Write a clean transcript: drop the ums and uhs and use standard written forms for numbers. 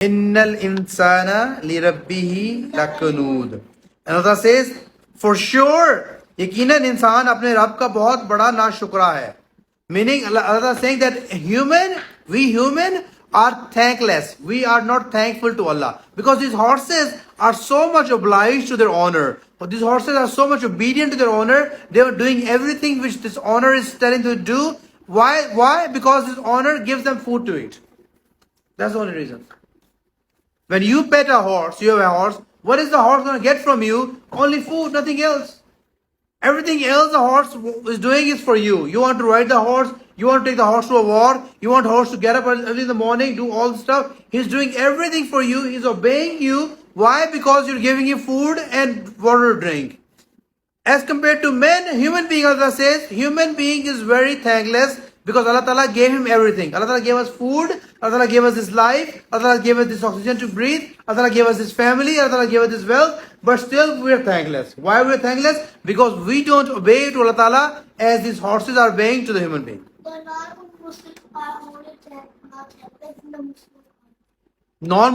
Innal insana li rabbihi lakanud. And Allah says, for sure, yaqinan insan apne Rabb ka bahut bada nashukra hai. Meaning Allah is saying that we human are thankless. We are not thankful to Allah. Because these horses are so much obliged to their owner. But these horses are so much obedient to their owner. They are doing everything which this owner is telling them to do. Why? Because this owner gives them food to eat. That's the only reason. When you pet a horse, you have a horse, what is the horse going to get from you? Only food, nothing else. Everything else the horse is doing is for you. You want to ride the horse, you want to take the horse to a war, you want the horse to get up early in the morning, do all the stuff. He's doing everything for you, he's obeying you. Why? Because you're giving him food and water to drink. As compared to men, human being, Allah says, human being is very thankless. Because Allah Ta'ala gave him everything. Allah Ta'ala gave us food. Allah Ta'ala gave us this life. Allah Ta'ala gave us this oxygen to breathe. Allah Ta'ala gave us this family. Allah Ta'ala gave us this wealth. But still we are thankless. Why we are thankless? Because we don't obey to Allah Ta'ala as these horses are obeying to the human being. But non-Muslims are only not in the Muslim. Non